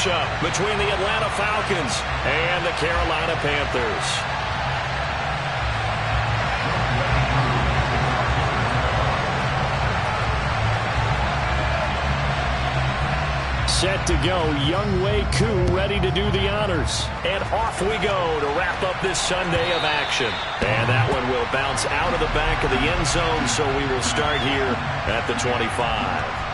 matchup between the Atlanta Falcons and the Carolina Panthers. Set to go, Younghoe Koo ready to do the honors. And off we go to wrap up this Sunday of action. And that one will bounce out of the back of the end zone, so we will start here at the 25.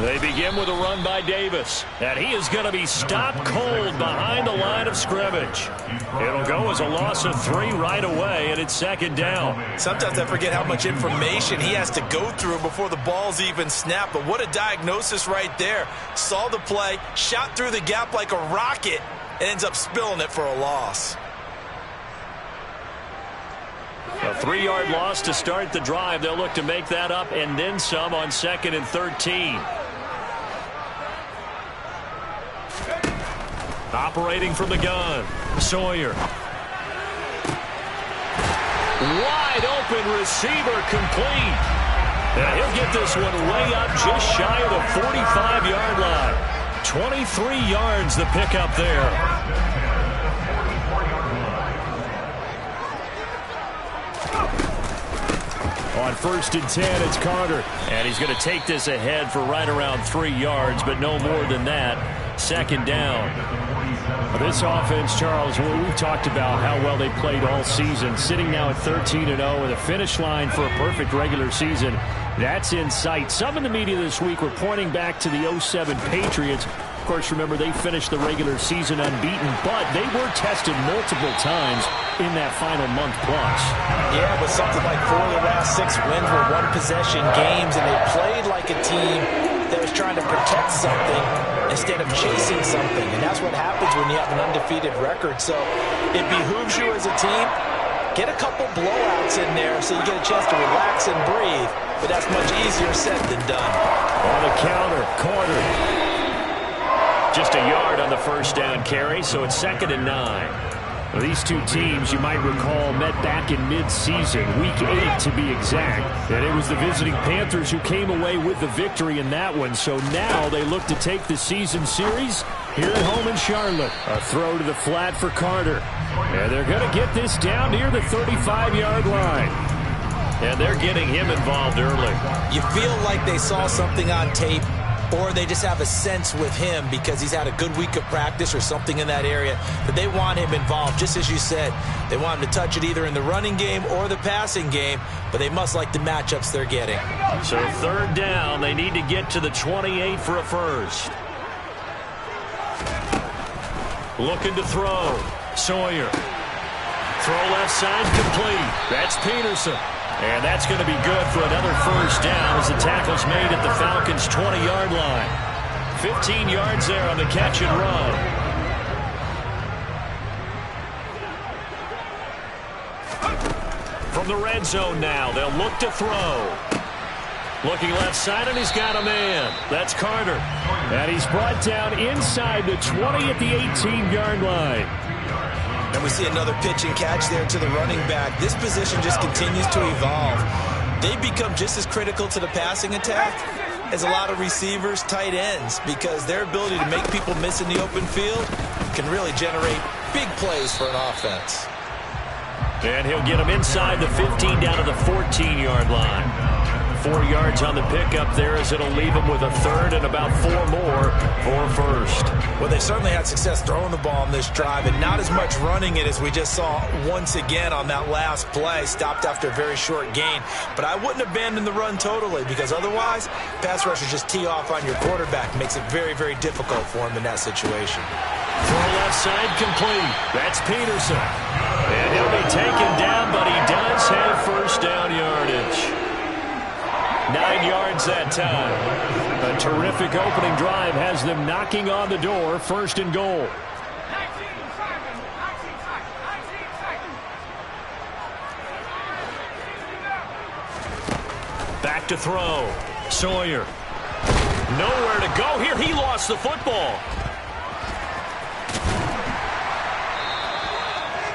They begin with a run by Davis, and he is going to be stopped cold behind the line of scrimmage. It'll go as a loss of 3 right away, and it's second down. Sometimes I forget how much information he has to go through before the ball's even snapped, but what a diagnosis right there. Saw the play, shot through the gap like a rocket, and ends up spilling it for a loss. A 3-yard loss to start the drive. They'll look to make that up and then some on 2nd and 13. Operating from the gun, Sawyer. Wide open receiver complete. And he'll get this one way up just shy of the 45-yard line. 23 yards the pickup there. On 1st and 10, it's Carter. And he's going to take this ahead for right around 3 yards, but no more than that. Second down. This offense, Charles, we've talked about how well they played all season. Sitting now at 13-0 with a finish line for a perfect regular season. That's in sight. Some in the media this week were pointing back to the 07 Patriots. Of course, remember, they finished the regular season unbeaten, but they were tested multiple times in that final month plus. Yeah, but something like 4 of the last 6 wins were one-possession games, and they played like a team that was trying to protect something instead of chasing something. And that's what happens when you have an undefeated record. So it behooves you as a team, get a couple blowouts in there so you get a chance to relax and breathe. But that's much easier said than done. On the counter, Carter. Just a yard on the first down carry, so it's 2nd and 9. Well, these two teams, you might recall, met back in mid-season, Week 8 to be exact. And it was the visiting Panthers who came away with the victory in that one. So now they look to take the season series here at home in Charlotte. A throw to the flat for Carter. And they're going to get this down near the 35-yard line. And they're getting him involved early. You feel like they saw something on tape, or they just have a sense with him because he's had a good week of practice or something in that area that they want him involved. Just as you said, they want him to touch it either in the running game or the passing game, but they must like the matchups they're getting. So 3rd down, they need to get to the 28 for a first. Looking to throw. Sawyer. Throw left side complete. That's Peterson. And that's going to be good for another first down as the tackle's made at the Falcons' 20-yard line. 15 yards there on the catch and run. From the red zone now, they'll look to throw. Looking left side, and he's got a man. That's Carter. And he's brought down inside the 20 at the 18-yard line. And we see another pitch and catch there to the running back. This position just continues to evolve. They become just as critical to the passing attack as a lot of receivers, tight ends, because their ability to make people miss in the open field can really generate big plays for an offense. And he'll get him inside the 15 down to the 14-yard line. 4 yards on the pickup there as it'll leave him with a third and about 4 more for first. Well, they certainly had success throwing the ball on this drive and not as much running it as we just saw once again on that last play. Stopped after a very short gain. But I wouldn't abandon the run totally because otherwise, pass rushers just tee off on your quarterback. Makes it very, very difficult for him in that situation. Throw left side complete. That's Peterson. And he'll be taken down, but he does have first down yardage. 9 yards that time. A terrific opening drive has them knocking on the door, 1st and goal. Back to throw. Sawyer. Nowhere to go here. He lost the football.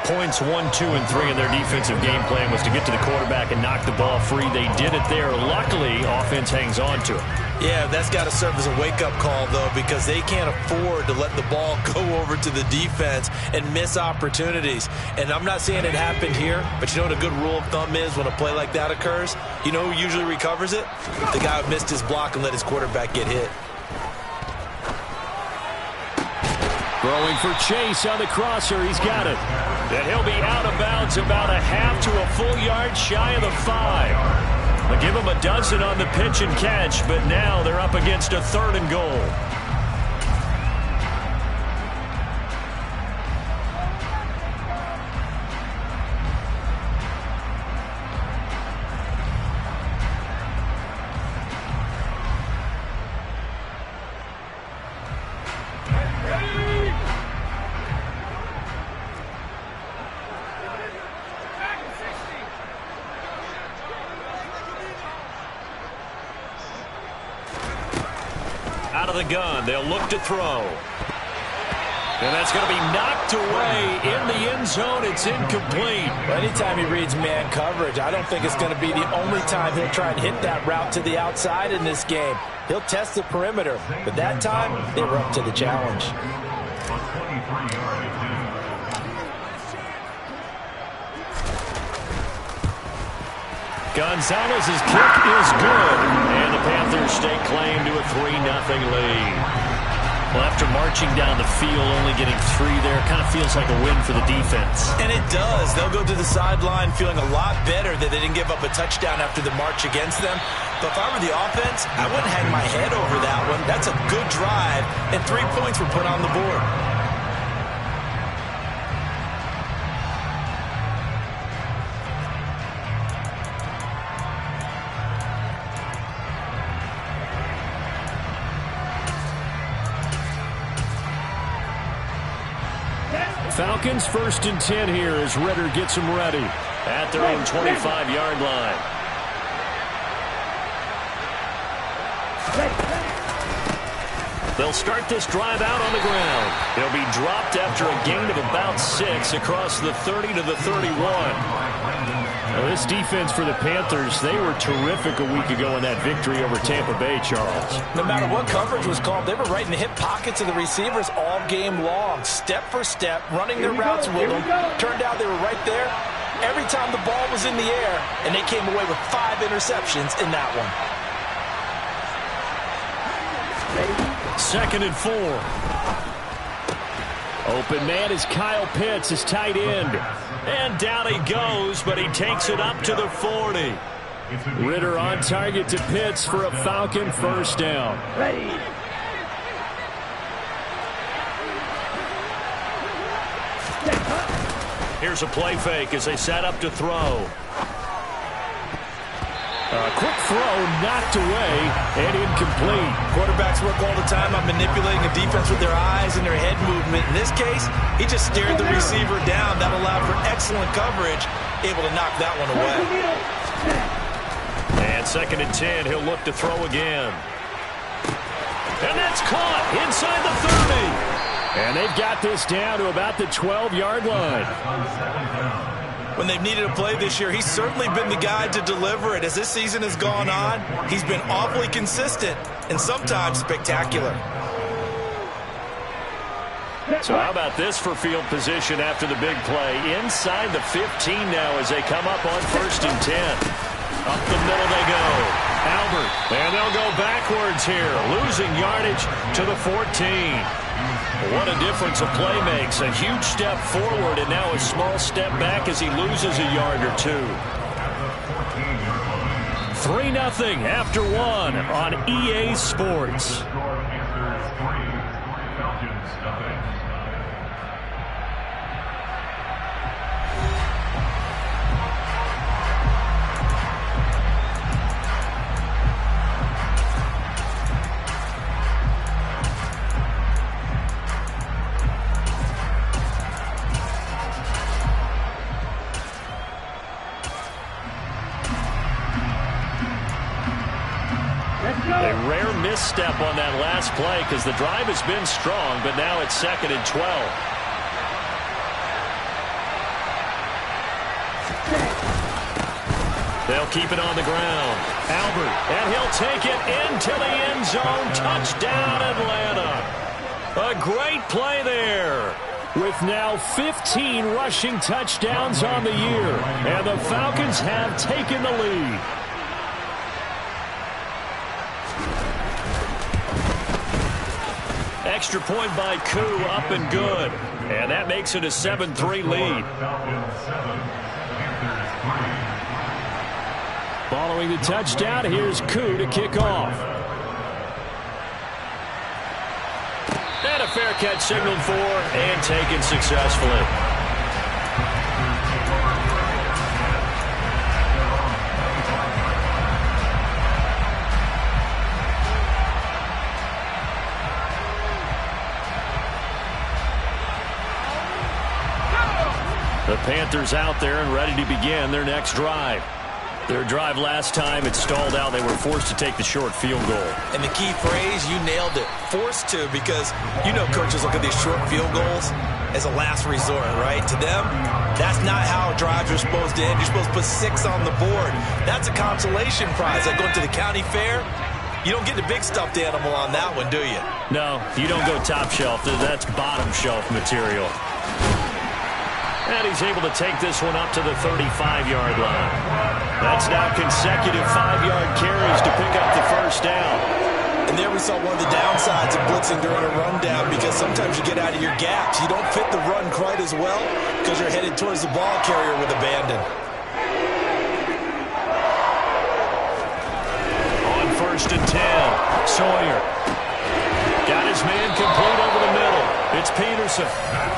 Points 1, 2, and 3 in their defensive game plan was to get to the quarterback and knock the ball free. They did it there. Luckily, offense hangs on to it. Yeah, that's got to serve as a wake-up call, though, because they can't afford to let the ball go over to the defense and miss opportunities. And I'm not saying it happened here, but you know what a good rule of thumb is when a play like that occurs? You know who usually recovers it? The guy who missed his block and let his quarterback get hit. Throwing for Chase on the crosser. He's got it. And he'll be out of bounds about a half to a full yard shy of the 5. They'll give him a dozen on the pitch and catch, but now they're up against a 3rd and goal. Out of the gun, they'll look to throw. And that's going to be knocked away in the end zone. It's incomplete. Well, anytime he reads man coverage, I don't think it's going to be the only time he'll try and hit that route to the outside in this game. He'll test the perimeter, but that time, they were up to the challenge. Gonzalez's kick is good, and the Panthers stake claim to a 3-0 lead. Well, after marching down the field, only getting 3 there, kind of feels like a win for the defense. And it does. They'll go to the sideline feeling a lot better that they didn't give up a touchdown after the march against them. But if I were the offense, I wouldn't hang my head over that one. That's a good drive, and 3 points were put on the board. Falcons 1st and 10 here as Ritter gets them ready at their own 25-yard line. They'll start this drive out on the ground. He'll be dropped after a gain of about 6 across the 30 to the 31. Now, this defense for the Panthers, they were terrific a week ago in that victory over Tampa Bay, Charles. No matter what coverage was called, they were right in the hip pockets of the receivers all game long, step for step, running their routes with them. Turned out they were right there every time the ball was in the air, and they came away with 5 interceptions in that one. 2nd and 4. Open man is Kyle Pitts, his tight end. And down he goes, but he takes it up to the 40. Ritter on target to Pitts for a Falcon 1st down. Here's a play fake as they set up to throw. A quick throw knocked away and incomplete. Quarterbacks work all the time on manipulating a defense with their eyes and their head movement. In this case, he just stared the receiver down. That allowed for excellent coverage, able to knock that one away. And 2nd and 10, he'll look to throw again. And that's caught inside the 30. And they've got this down to about the 12-yard line. When they've needed a play this year, he's certainly been the guy to deliver it. As this season has gone on, he's been awfully consistent and sometimes spectacular. So how about this for field position after the big play? Inside the 15 now as they come up on 1st and 10. Up the middle they go. Albert, and they'll go backwards here, losing yardage to the 14. What a difference a play makes. A huge step forward and now a small step back as he loses a yard or 2. 3-0 after 1 on EA Sports. A rare misstep on that last play because the drive has been strong, but now it's 2nd and 12. They'll keep it on the ground. Albert, and he'll take it into the end zone. Touchdown, Atlanta. A great play there. With now 15 rushing touchdowns on the year, and the Falcons have taken the lead. Extra point by Koo, up and good. And that makes it a 7-3 lead. Following the touchdown, here's Koo to kick off. And a fair catch signaled for and taken successfully. The Panthers out there and ready to begin their next drive. Their drive last time, it stalled out. They were forced to take the short field goal. And the key phrase, you nailed it, forced to, because you know coaches look at these short field goals as a last resort, right? To them, that's not how drives are supposed to end. You're supposed to put 6 on the board. That's a consolation prize. Like going to the county fair, you don't get the big stuffed animal on that one, do you? No, you don't go top shelf. That's bottom shelf material. And he's able to take this one up to the 35-yard line. That's now consecutive 5-yard carries to pick up the first down. And there we saw one of the downsides of blitzing during a rundown, because sometimes you get out of your gaps. You don't fit the run quite as well because you're headed towards the ball carrier with abandon. On 1st and 10, Sawyer. Got his man complete over the middle. It's Peterson.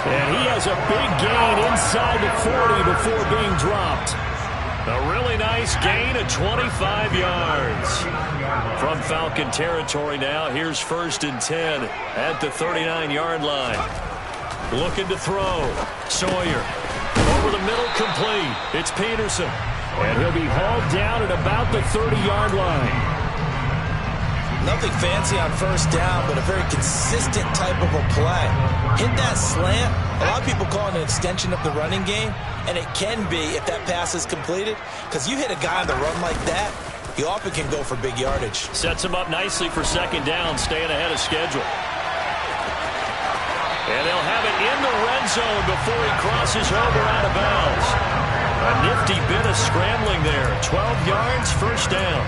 And he has a big gain inside the 40 before being dropped. A really nice gain of 25 yards. From Falcon territory now, here's 1st and 10 at the 39-yard line. Looking to throw. Sawyer. Over the middle, complete. It's Peterson. And he'll be hauled down at about the 30-yard line. Nothing fancy on 1st down, but a very consistent type of a play. Hit that slant. A lot of people call it an extension of the running game, and it can be if that pass is completed, because you hit a guy on the run like that, he often can go for big yardage. Sets him up nicely for 2nd down, staying ahead of schedule. And they'll have it in the red zone before he crosses over out of bounds. A nifty bit of scrambling there. 12 yards, 1st down.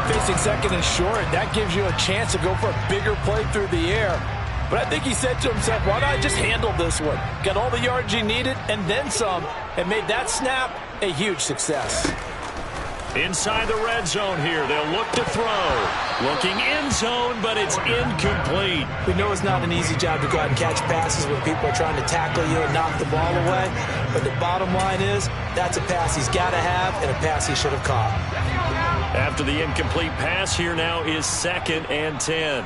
Facing 2nd and short, that gives you a chance to go for a bigger play through the air. But I think he said to himself, why not just handle this one? Got all the yards he needed and then some, and made that snap a huge success. Inside the red zone here, they'll look to throw. Looking end zone, but it's incomplete. We know it's not an easy job to go out and catch passes when people are trying to tackle you and knock the ball away. But the bottom line is, that's a pass he's got to have and a pass he should have caught. After the incomplete pass, here now is 2nd and 10.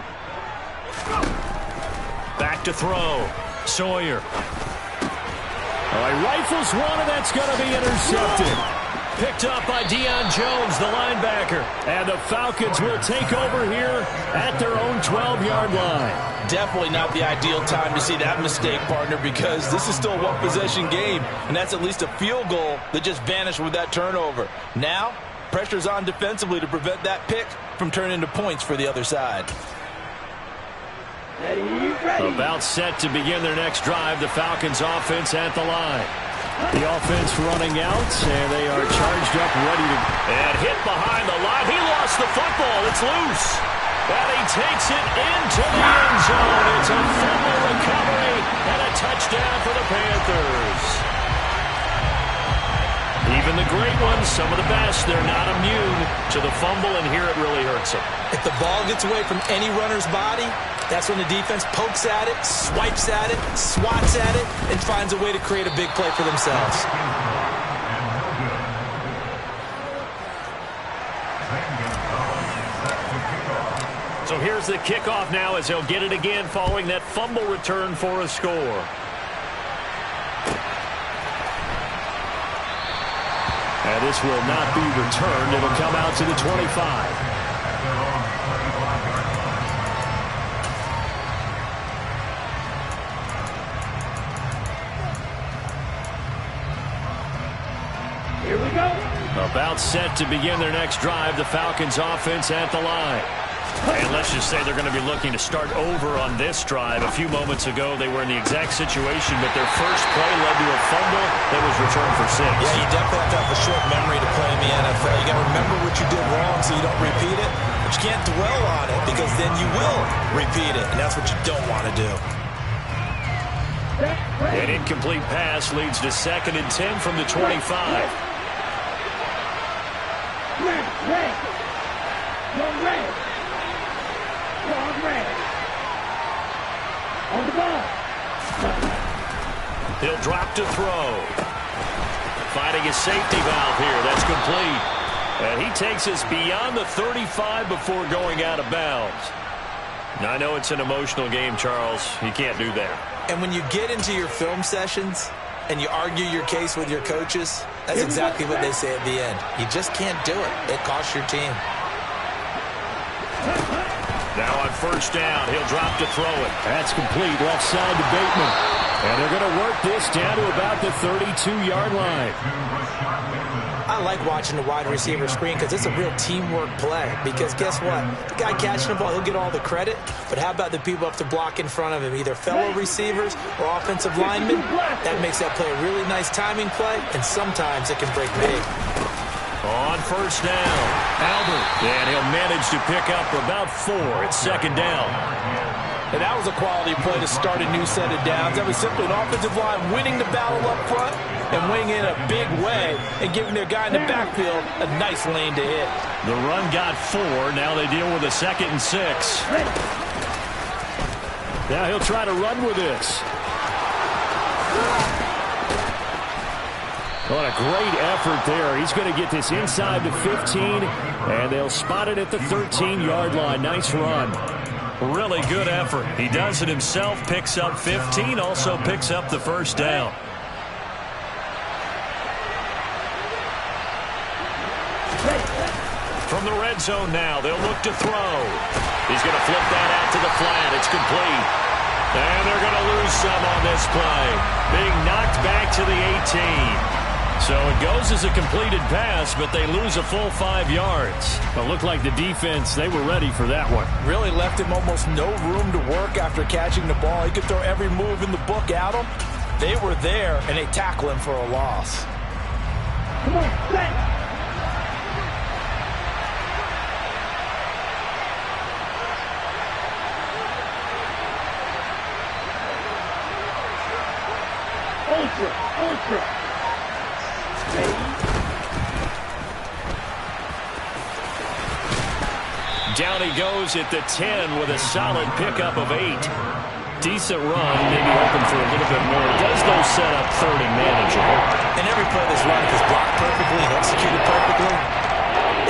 Back to throw. Sawyer. All right, rifles one, and that's going to be intercepted. Picked up by Deion Jones, the linebacker. And the Falcons will take over here at their own 12-yard line. Definitely not the ideal time to see that mistake, partner, because this is still a one-possession game, and that's at least a field goal that just vanished with that turnover. Now, pressure's on defensively to prevent that pick from turning into points for the other side. About set to begin their next drive, the Falcons offense at the line. The offense running out, and they are charged up, ready to... And hit behind the line. He lost the football. It's loose. And he takes it into the end zone. It's a fumble recovery and a touchdown for the Panthers. Even the great ones, some of the best, they're not immune to the fumble, and here it really hurts them. If the ball gets away from any runner's body, that's when the defense pokes at it, swipes at it, swats at it, and finds a way to create a big play for themselves. So here's the kickoff now as they'll get it again following that fumble return for a score. And this will not be returned. It'll come out to the 25. About set to begin their next drive, the Falcons offense at the line. And let's just say they're going to be looking to start over on this drive. A few moments ago, they were in the exact situation, but their first play led to a fumble that was returned for 6. Yeah, you definitely have to have a short memory to play in the NFL. You got to remember what you did wrong so you don't repeat it, but you can't dwell on it because then you will repeat it, and that's what you don't want to do. An incomplete pass leads to 2nd and 10 from the 25. On the ball. He'll drop to throw. Finding his safety valve here. That's complete. And he takes us beyond the 35 before going out of bounds. Now, I know it's an emotional game, Charles. You can't do that. And when you get into your film sessions and you argue your case with your coaches, that's exactly what they say at the end. You just can't do it. It costs your team. Now on 1st down, he'll drop to throw it. That's complete, left side to Bateman. And they're going to work this down to about the 32-yard line. I like watching the wide receiver screen because it's a real teamwork play. Because guess what? The guy catching the ball, he'll get all the credit. But how about the people up to block in front of him, either fellow receivers or offensive linemen? That makes that play a really nice timing play, and sometimes it can break big. On 1st down, Albert. And he'll manage to pick up about 4 at 2nd down. And that was a quality play to start a new set of downs. That was simply an offensive line winning the battle up front and winning in a big way and giving their guy in the backfield a nice lane to hit. The run got 4. Now they deal with a 2nd and 6. Now he'll try to run with this. What a great effort there. He's going to get this inside the 15, and they'll spot it at the 13-yard line. Nice run. Really good effort. He does it himself, picks up 15, also picks up the 1st down. From the red zone now, they'll look to throw. He's going to flip that out to the flat. It's complete. And they're going to lose some on this play. Being knocked back to the 18. So it goes as a completed pass, but they lose a full 5 yards. It looked like the defense, they were ready for that one. Really left him almost no room to work after catching the ball. He could throw every move in the book at him. They were there, and they tackle him for a loss. Come on, set. Ultra. Down he goes at the 10 with a solid pickup of 8. Decent run, maybe hoping for a little bit more. Does those set up 30 manageable? And every play this run is blocked perfectly and executed perfectly.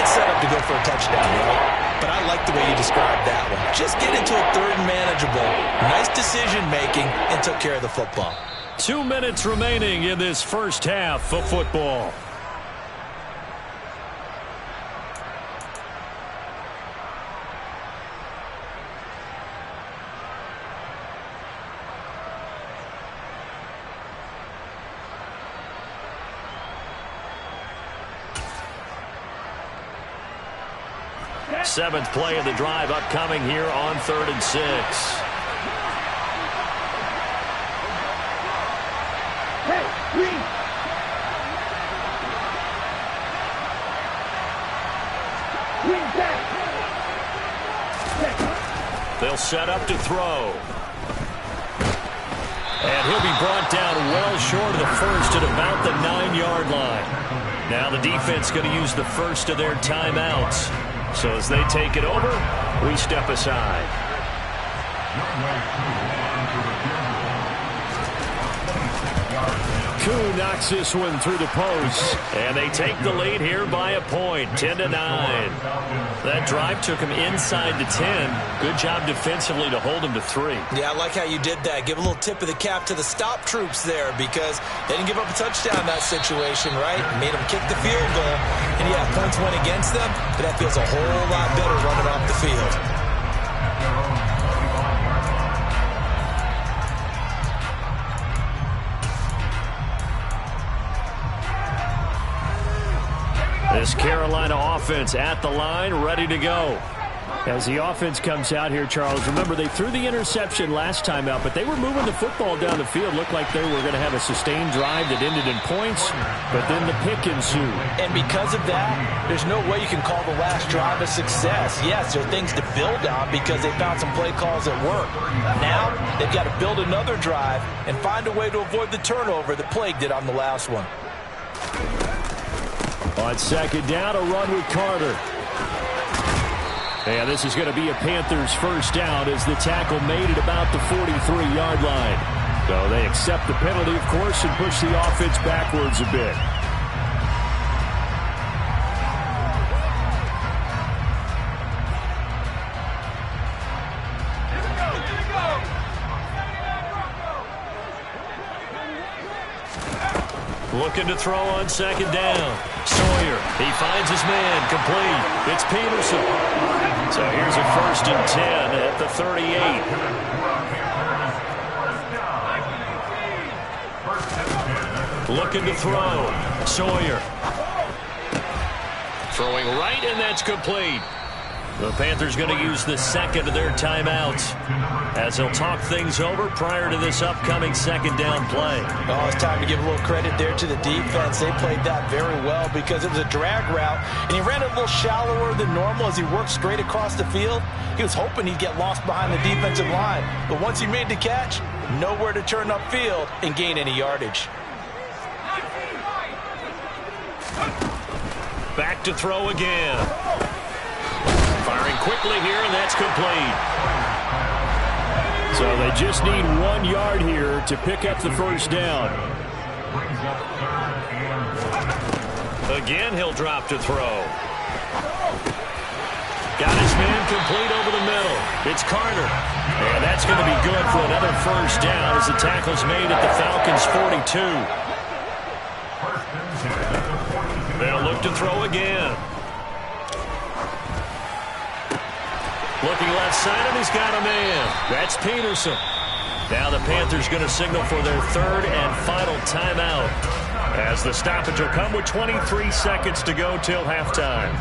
It's set up to go for a touchdown, right? But I like the way you described that one. Just get into a 3rd and manageable. Nice decision-making and took care of the football. 2 minutes remaining in this first half of football. Seventh play of the drive upcoming here on 3rd and 6. They'll set up to throw. And he'll be brought down well short of the 1st at about the 9-yard line. Now the defense going to use the first of their timeouts. So as they take it over, we step aside. Koo knocks this one through the post. And they take the lead here by a point, 10-9. That drive took him inside the 10. Good job defensively to hold him to 3. Yeah, I like how you did that. Give a little tip of the cap to the stop troops there because they didn't give up a touchdown in that situation, right? Made them kick the field goal. And yeah, points went against them, but that feels a whole lot better running off the field. This Carolina offense at the line, ready to go. As the offense comes out here, Charles, remember they threw the interception last time out, but they were moving the football down the field. Looked like they were going to have a sustained drive that ended in points, but then the pick ensued. And because of that, there's no way you can call the last drive a success. Yes, there are things to build on because they found some play calls that work. Now, they've got to build another drive and find a way to avoid the turnover that plagued it on the last one. On second down, a run with Carter. And this is going to be a Panthers first down as the tackle made at about the 43-yard line. So they accept the penalty, of course, and push the offense backwards a bit. Looking to throw on second down. Sawyer, he finds his man, complete. It's Peterson. So here's a 1st and 10 at the 38. Looking to throw. Sawyer. Throwing right, and that's complete. The Panthers going to use the second of their timeouts as they'll talk things over prior to this upcoming second down play. Oh, it's time to give a little credit there to the defense. They played that very well because it was a drag route, and he ran a little shallower than normal as he worked straight across the field. He was hoping he'd get lost behind the defensive line, but once he made the catch, nowhere to turn upfield and gain any yardage. Back to throw again. Firing quickly here, and that's complete. So they just need 1 yard here to pick up the first down. Again, he'll drop to throw. Got his man complete over the middle. It's Carter. And that's going to be good for another first down as the tackle's made at the Falcons' 42. They'll look to throw again. Looking left side, and he's got a man. That's Peterson. Now the Panthers going to signal for their 3rd and final timeout as the stoppage will come with 23 seconds to go till halftime.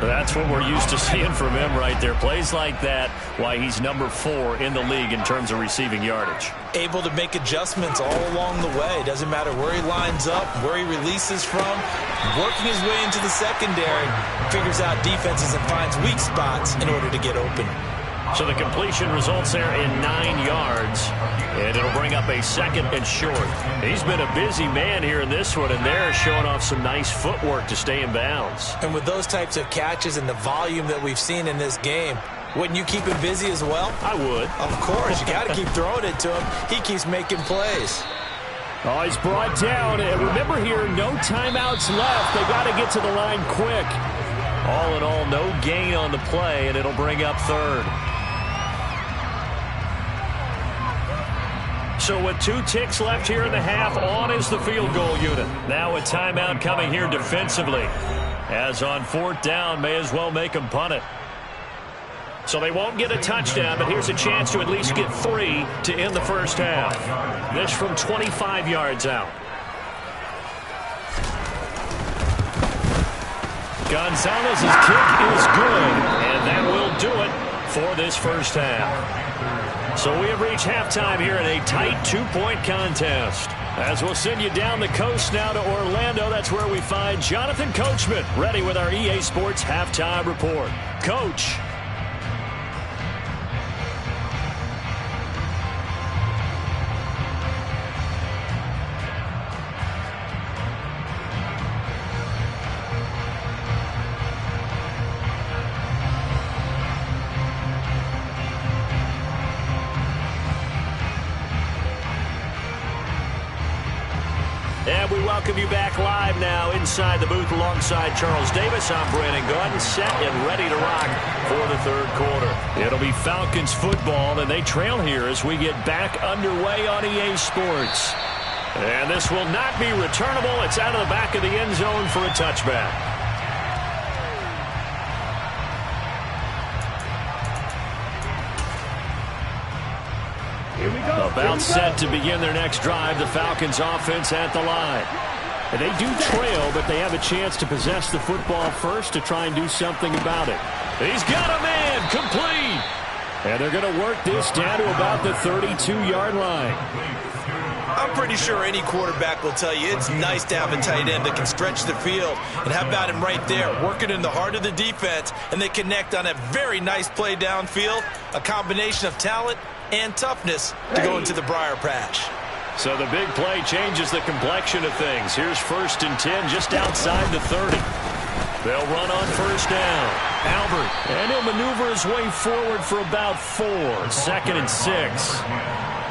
That's what we're used to seeing from him right there. Plays like that, why he's number 4 in the league in terms of receiving yardage. Able to make adjustments all along the way. Doesn't matter where he lines up, where he releases from. Working his way into the secondary, figures out defenses and finds weak spots in order to get open. So the completion results there in 9 yards, and it'll bring up a 2nd and short. He's been a busy man here in this one, and they're showing off some nice footwork to stay in bounds. And with those types of catches and the volume that we've seen in this game, wouldn't you keep him busy as well? I would. Of course. You got to keep throwing it to him. He keeps making plays. Oh, he's brought down. And remember here, no timeouts left. They got to get to the line quick. All in all, no gain on the play, and it'll bring up 3rd. So with 2 ticks left here in the half, on is the field goal unit. Now a timeout coming here defensively. As on 4th down, may as well make them punt it. So they won't get a touchdown, but here's a chance to at least get 3 to end the first half. This from 25 yards out. Gonzalez's kick is good, and that will do it for this first half. So we have reached halftime here in a tight 2-point contest. As we'll send you down the coast now to Orlando, that's where we find Jonathan Coachman, ready with our EA Sports Halftime Report. Coach. And we welcome you back live now inside the booth alongside Charles Davis. I'm Brandon Gaudin, set and ready to rock for the 3rd quarter. It'll be Falcons football, and they trail here as we get back underway on EA Sports. And this will not be returnable. It's out of the back of the end zone for a touchback. About set to begin their next drive. The Falcons offense at the line. And they do trail, but they have a chance to possess the football first to try and do something about it. He's got a man, complete. And they're going to work this down to about the 32-yard line. I'm pretty sure any quarterback will tell you it's nice to have a tight end that can stretch the field. And how about him right there, working in the heart of the defense, and they connect on a very nice play downfield, a combination of talent and toughness to go into the briar patch. So the big play changes the complexion of things. Here's 1st and 10 just outside the 30. They'll run on 1st down. Albert, and he'll maneuver his way forward for about 4. 2nd and 6.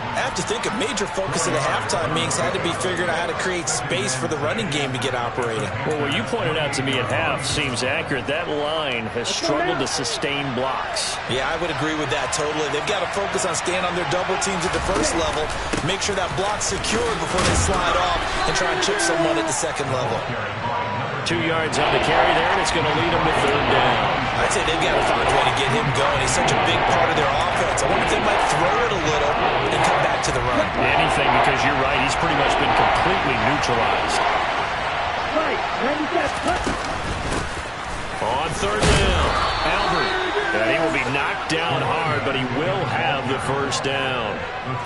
I have to think a major focus of the halftime meetings had to be figuring out how to create space for the running game to get operating. Well, what you pointed out to me at half seems accurate. That line has struggled to sustain blocks. Yeah, I would agree with that totally. They've got to focus on staying on their double teams at the first level, make sure that block's secured before they slide off and try and chip someone at the second level. 2 yards on the carry there, and it's going to lead them to 3rd down. I'd say they've got to find a way to get him going. He's such a big part of their offense. I wonder if they might throw it a little and come back to the run. Anything, because you're right. He's pretty much been completely neutralized. On 3rd down, Albert. And he will be knocked down hard, but he will have the 1st down.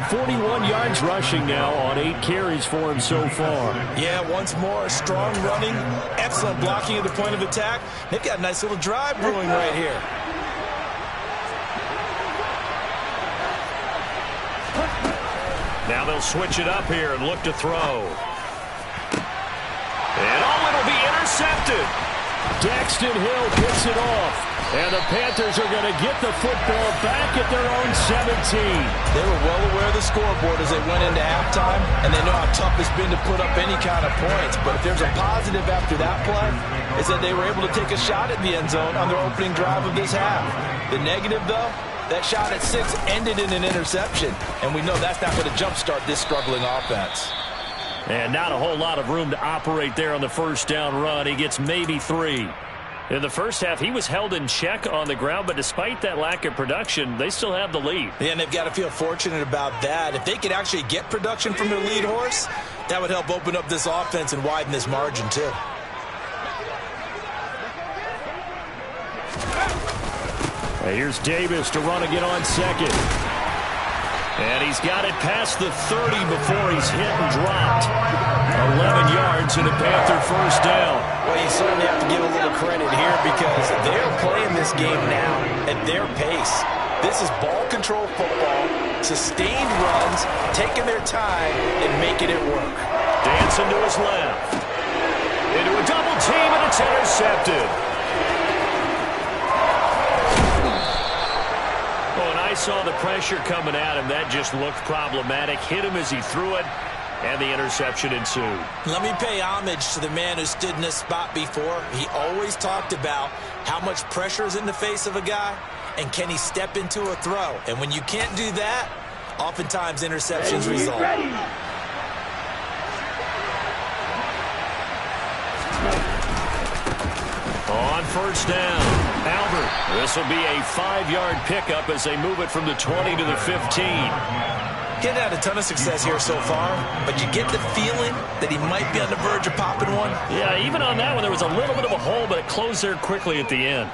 41 yards rushing now on 8 carries for him so far. Yeah, once more, strong running, excellent blocking at the point of attack. They've got a nice little drive brewing right here. Now they'll switch it up here and look to throw. And it'll be intercepted. Daxton Hill gets it off. And the Panthers are going to get the football back at their own 17. They were well aware of the scoreboard as they went into halftime, and they know how tough it's been to put up any kind of points. But if there's a positive after that play, it's that they were able to take a shot at the end zone on their opening drive of this half. The negative, though, that shot at 6 ended in an interception, and we know that's not going to jumpstart this struggling offense. And not a whole lot of room to operate there on the 1st down run. He gets maybe 3. In the first half, he was held in check on the ground, but despite that lack of production, they still have the lead. Yeah, and they've got to feel fortunate about that. If they could actually get production from their lead horse, that would help open up this offense and widen this margin, too. And here's Davis to run again on 2nd. And he's got it past the 30 before he's hit and dropped. 11 yards and a Panther 1st down. Well, you certainly have to give a little credit here because they're playing this game now at their pace. This is ball control football, sustained runs, taking their time and making it work. Dancing to his left. Into a double team, and it's intercepted. I saw the pressure coming at him. That just looked problematic. Hit him as he threw it, and the interception ensued. Let me pay homage to the man who stood in this spot before. He always talked about how much pressure is in the face of a guy, and can he step into a throw. And when you can't do that, oftentimes interceptions result. On 1st down, Albert. This will be a 5-yard pickup as they move it from the 20 to the 15. Getting had a ton of success here so far, but you get the feeling that he might be on the verge of popping one. Yeah, even on that one, there was a little bit of a hole, but it closed there quickly at the end.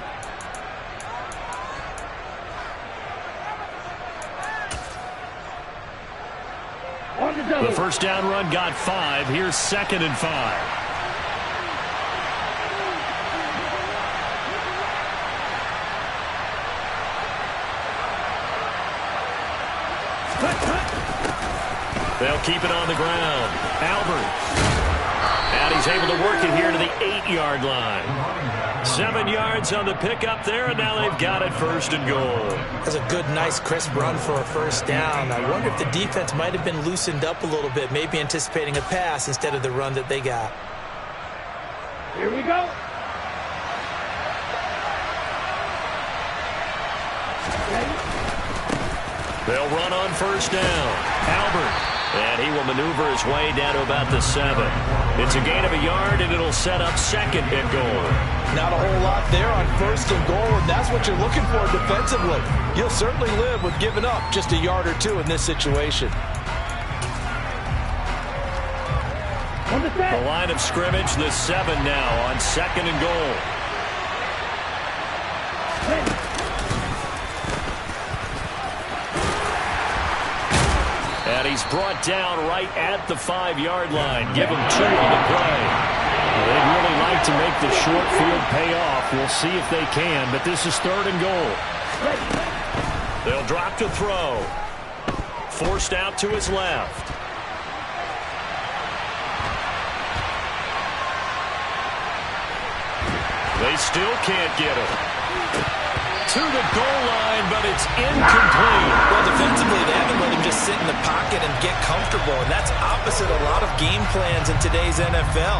The 1st down run got 5. Here's 2nd and 5. They'll keep it on the ground. Albert. And he's able to work it here to the 8-yard line. 7 yards on the pickup there, and now they've got it 1st and goal. That's a good, nice, crisp run for a 1st down. I wonder if the defense might have been loosened up a little bit, maybe anticipating a pass instead of the run that they got. Here we go. They'll run on 1st down. Albert. And he will maneuver his way down to about the 7. It's a gain of a yard, and it'll set up 2nd and goal. Not a whole lot there on 1st and goal, and that's what you're looking for defensively. You'll certainly live with giving up just a yard or 2 in this situation. The line of scrimmage, the 7 now on 2nd and goal. And he's brought down right at the 5-yard line. Give him 2 on the play. They'd really like to make the short field pay off. We'll see if they can, but this is 3rd and goal. They'll drop to throw. Forced out to his left. They still can't get him. To the goal line, but it's incomplete. Well, defensively, they haven't let him just sit in the pocket and get comfortable, and that's opposite a lot of game plans in today's NFL.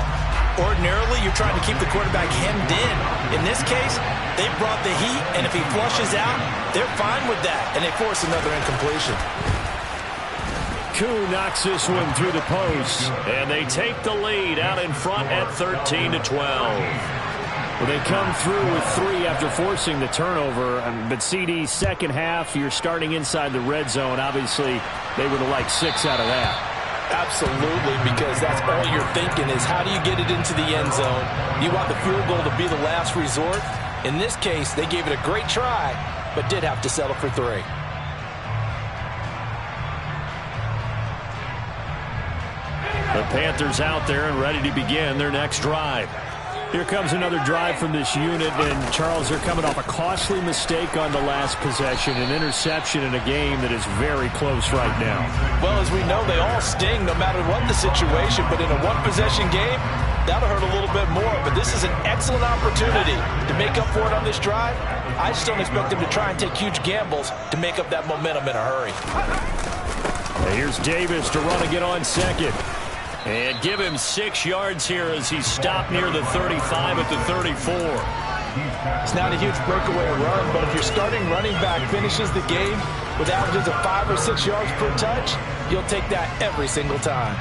Ordinarily, you're trying to keep the quarterback hemmed in. In this case, they brought the heat, and if he flushes out, they're fine with that, and they force another incompletion. Koo knocks this one through the post, and they take the lead out in front at 13-12. Well, they come through with 3 after forcing the turnover. But CD's second half, you're starting inside the red zone. Obviously, they would have liked 6 out of that. Absolutely, because that's all you're thinking is how do you get it into the end zone? You want the field goal to be the last resort. In this case, they gave it a great try, but did have to settle for 3. The Panthers out there and ready to begin their next drive. Here comes another drive from this unit, and Charles, they're coming off a costly mistake on the last possession, an interception in a game that is very close right now. Well, as we know, they all sting no matter what the situation, but in a one-possession game, that'll hurt a little bit more, but this is an excellent opportunity to make up for it on this drive. I just don't expect them to try and take huge gambles to make up that momentum in a hurry. And here's Davis to run again on 2nd. And give him 6 yards here as he's stopped near the 35 at the 34. It's not a huge breakaway run, but if your starting running back finishes the game with averages of 5 or 6 yards per touch, you'll take that every single time.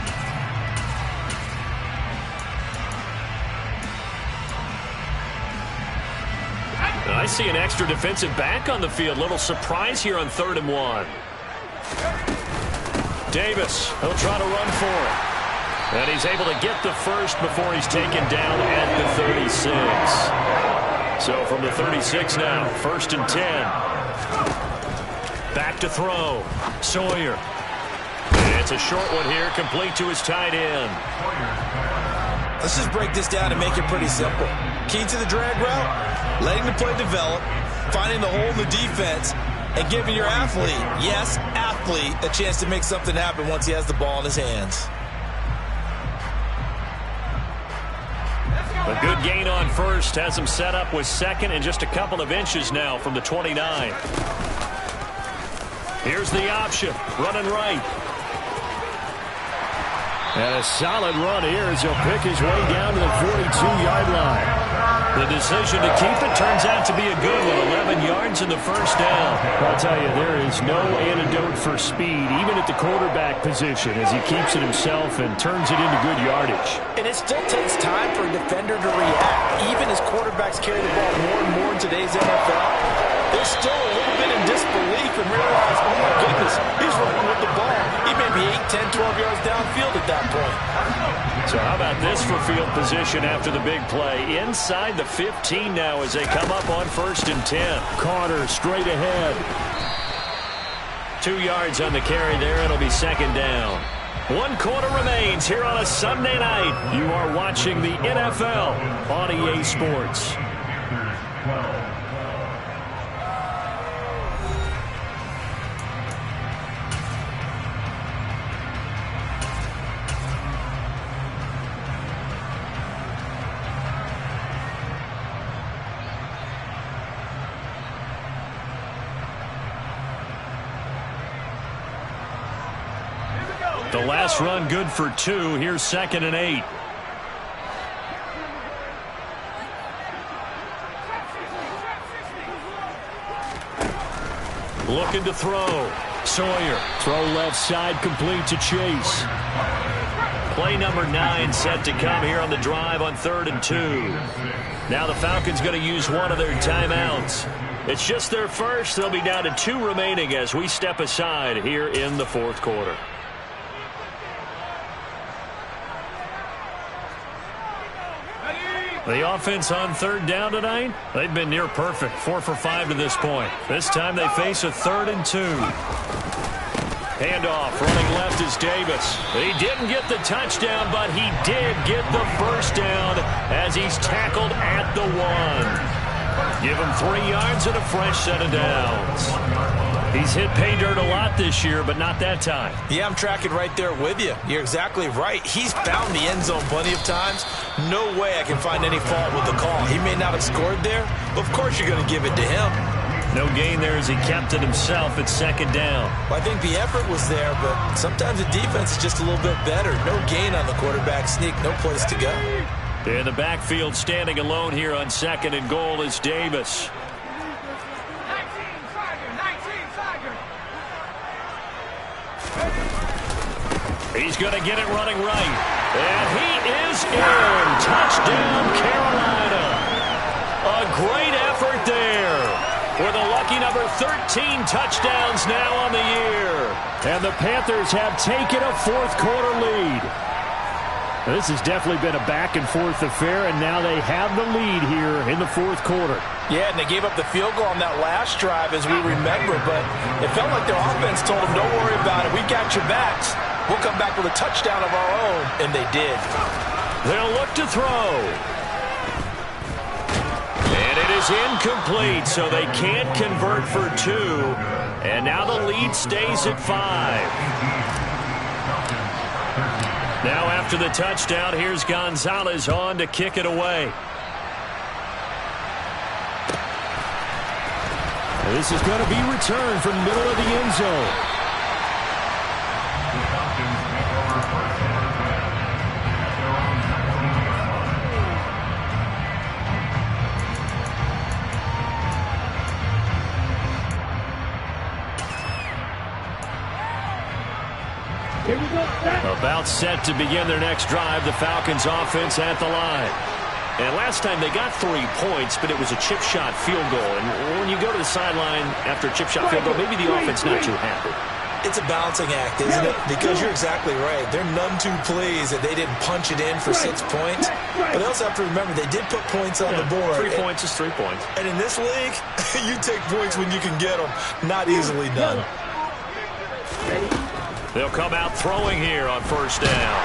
I see an extra defensive back on the field. Little surprise here on 3rd and 1. Davis, he'll try to run for it. And he's able to get the first before he's taken down at the 36. So from the 36 now, 1st and 10. Back to throw. Sawyer. It's a short one here, complete to his tight end. Let's just break this down and make it pretty simple. Key to the drag route, letting the play develop, finding the hole in the defense, and giving your athlete, yes, athlete, a chance to make something happen once he has the ball in his hands. A good gain on first has him set up with 2nd and just a couple of inches now from the 29. Here's the option, running right. And a solid run here as he'll pick his way down to the 42-yard line. The decision to keep it turns out to be a good one. 11 yards in the first down. I'll tell you, there is no antidote for speed, even at the quarterback position, as he keeps it himself and turns it into good yardage. And it still takes time for a defender to react. Even as quarterbacks carry the ball more and more in today's NFL, they're still a little bit in disbelief and realize, oh my goodness, he's running with the ball. He may be 8, 10, 12 yards downfield at that point. So how about this for field position after the big play? Inside the 15 now as they come up on 1st and 10. Carter straight ahead. 2 yards on the carry there. It'll be 2nd down. 1 quarter remains here on a Sunday night. You are watching the NFL on EA Sports. The last run good for 2. Here's 2nd and 8. Looking to throw. Sawyer. Throw left side complete to Chase. Play number 9 set to come here on the drive on 3rd and 2. Now the Falcons going to use one of their timeouts. It's just their first. They'll be down to 2 remaining as we step aside here in the 4th quarter. The offense on third down tonight, they've been near perfect, 4 for 5 to this point. This time they face a 3rd and 2. Handoff, running left is Davis. He didn't get the touchdown, but he did get the first down as he's tackled at the 1. Give him 3 yards and a fresh set of downs. He's hit pay dirt a lot this year, but not that time. Yeah, I'm tracking right there with you. You're exactly right. He's found the end zone plenty of times. No way I can find any fault with the call. He may not have scored there, but of course you're going to give it to him. No gain there as he kept it himself at 2nd down. Well, I think the effort was there, but sometimes the defense is just a little bit better. No gain on the quarterback sneak. No place to go. In the backfield, standing alone here on 2nd and goal is Davis. He's going to get it running right. And he is in. Touchdown, Carolina. A great effort there. With a lucky number 13 touchdowns now on the year. And the Panthers have taken a 4th quarter lead. This has definitely been a back-and-forth affair, and now they have the lead here in the 4th quarter. Yeah, and they gave up the field goal on that last drive, as we remember, but it felt like their offense told them, don't worry about it, we got your backs. We'll come back with a touchdown of our own, and they did. They'll look to throw. And it is incomplete, so they can't convert for 2. And now the lead stays at 5. Now after the touchdown, here's Gonzalez on to kick it away. This is going to be returned from the middle of the end zone. About set to begin their next drive, the Falcons offense at the line. And last time they got 3 points, but it was a chip shot field goal. And when you go to the sideline after a chip shot field goal, maybe the offense not too happy. It's a balancing act, isn't it? Because you're exactly right. They're none too pleased that they didn't punch it in for 6 points. But they also have to remember they did put points on the board. 3 points is 3 points. And in this league, you take points when you can get them. Not easily done. They'll come out throwing here on 1st down.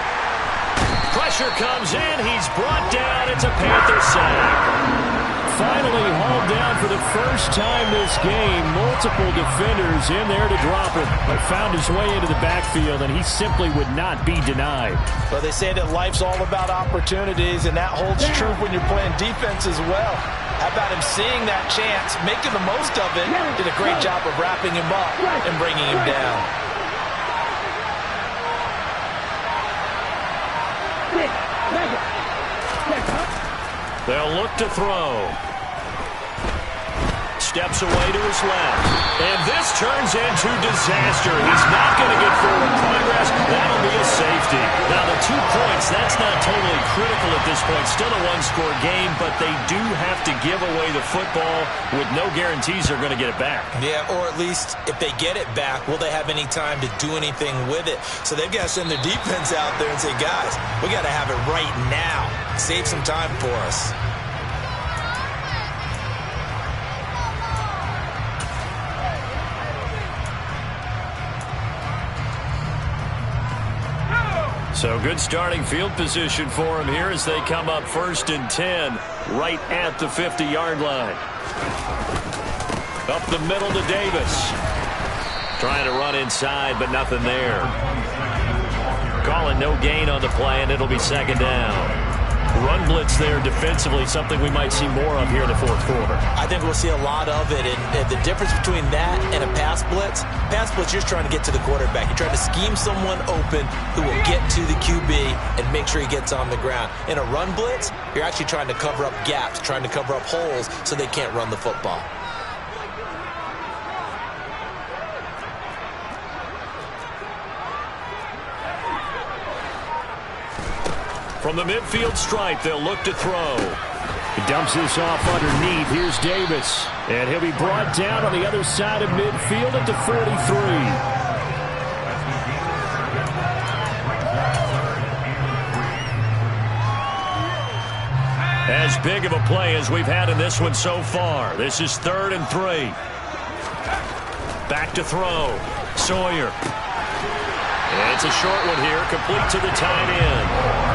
Pressure comes in. He's brought down. It's a Panther sack. Finally hauled down for the first time this game. Multiple defenders in there to drop him. But found his way into the backfield, and he simply would not be denied. Well, they say that life's all about opportunities, and that holds true when you're playing defense as well. How about him seeing that chance, making the most of it, did a great job of wrapping him up and bringing him down. They'll look to throw. Steps away to his left. And this turns into disaster. He's not going to get forward progress. That'll be a safety. Now, the 2 points, that's not totally critical at this point. Still a one-score game, but they do have to give away the football with no guarantees they're going to get it back. Yeah, or at least if they get it back, will they have any time to do anything with it? So they've got to send their defense out there and say, guys, we got to have it right now. Save some time for us. So good starting field position for him here as they come up 1st and 10 right at the 50-yard line. Up the middle to Davis. Trying to run inside, but nothing there. Calling no gain on the play, and it'll be 2nd down. Run blitz there defensively, something we might see more of here in the 4th quarter. I think we'll see a lot of it, and the difference between that and a pass blitz, you're just trying to get to the quarterback. You're trying to scheme someone open who will get to the QB and make sure he gets on the ground. In a run blitz, you're actually trying to cover up gaps, trying to cover up holes so they can't run the football. From the midfield stripe, they'll look to throw. He dumps this off underneath. Here's Davis. And he'll be brought down on the other side of midfield at the 43. as big of a play as we've had in this one so far. This is 3rd and 3. Back to throw. Sawyer. It's a short one here, complete to the tight end.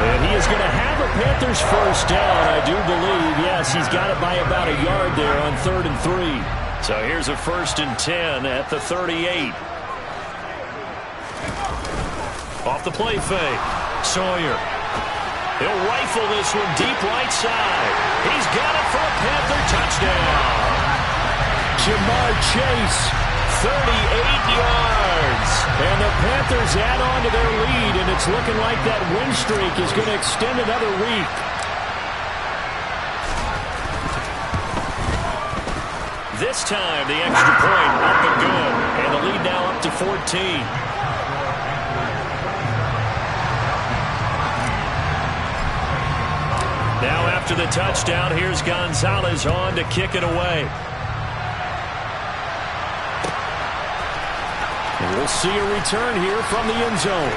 And he is going to have a Panthers first down, I do believe. Yes, he's got it by about a yard there on 3rd and 3. So here's a 1st and 10 at the 38. Off the play fake. Sawyer. He'll rifle this one deep right side. He's got it for a Panther touchdown. Jamar Chase, 38 yards. And the Panthers add on to their lead, and it's looking like that win streak is going to extend another week. This time, the extra point up and good. And the lead now up to 14. Now after the touchdown, here's Gonzalez on to kick it away. And we'll see a return here from the end zone.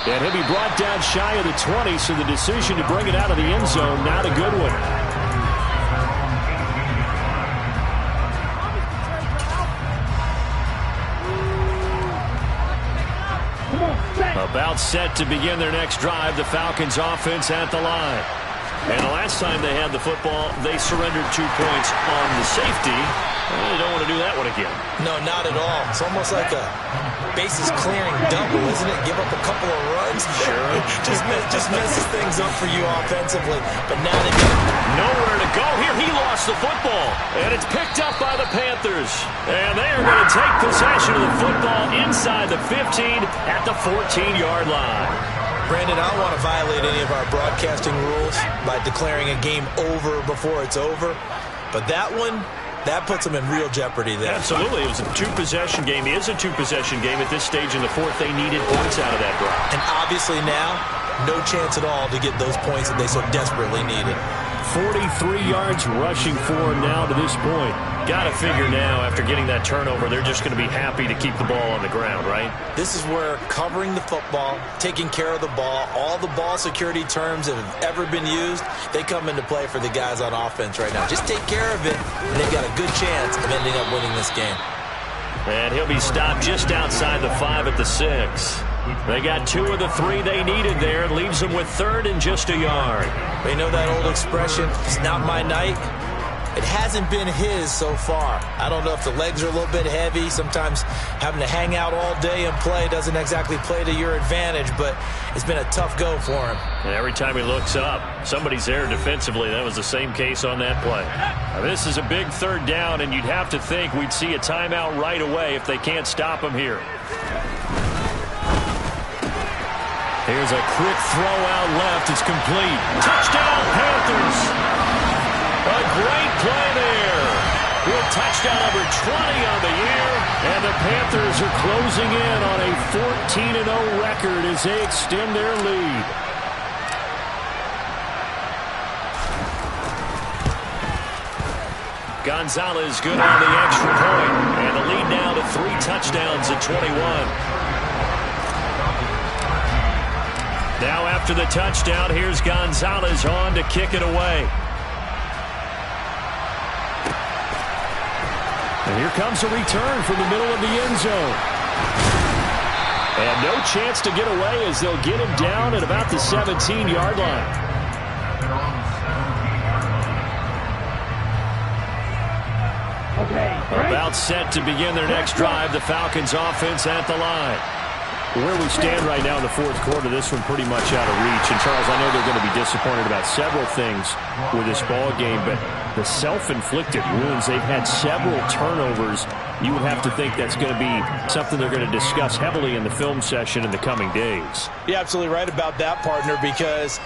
And he'll be brought down shy of the 20, so the decision to bring it out of the end zone, not a good one. About set to begin their next drive, the Falcons offense at the line. And the last time they had the football, they surrendered 2 points on the safety. They don't want to do that one again. No, not at all. It's almost like a bases clearing double, isn't it? Give up a couple of runs. Sure. just messes things up for you offensively. But now they've got nowhere to go here. He lost the football. And it's picked up by the Panthers. And they are going to take possession of the football inside the 15 at the 14-yard line. Brandon, I don't want to violate any of our broadcasting rules by declaring a game over before it's over. But that one, that puts them in real jeopardy there. Absolutely. It was a 2-possession game. It is a 2-possession game at this stage in the fourth. They needed points out of that drive. And obviously now, no chance at all to get those points that they so desperately needed. 43 yards rushing for him now to this point. Got to figure now, after getting that turnover, they're just going to be happy to keep the ball on the ground, right? This is where covering the football, taking care of the ball, all the ball security terms that have ever been used, they come into play for the guys on offense right now. Just take care of it, and they've got a good chance of ending up winning this game. And he'll be stopped just outside the 5 at the 6. They got 2 of the 3 they needed there. It leaves them with 3rd and just a yard. You know that old expression, it's not my night? It hasn't been his so far. I don't know if the legs are a little bit heavy. Sometimes having to hang out all day and play doesn't exactly play to your advantage, but it's been a tough go for him. And every time he looks up, somebody's there defensively. That was the same case on that play. Now, this is a big 3rd down, and you'd have to think we'd see a timeout right away if they can't stop him here. Here's a quick throw out left. It's complete. Touchdown, Panthers! A great play there. With touchdown number 20 on the year. And the Panthers are closing in on a 14-0 record as they extend their lead. Gonzalez good on the extra point. And the lead now to 3 touchdowns at 21. Now after the touchdown, here's Gonzalez on to kick it away. And here comes a return from the middle of the end zone. And no chance to get away as they'll get him down at about the 17-yard line. About set to begin their next drive, the Falcons offense at the line. Where we stand right now in the fourth quarter, this one pretty much out of reach. And, Charles, I know they're going to be disappointed about several things with this ball game, but the self-inflicted wounds, they've had several turnovers. You would have to think that's going to be something they're going to discuss heavily in the film session in the coming days. You're absolutely right about that, partner, because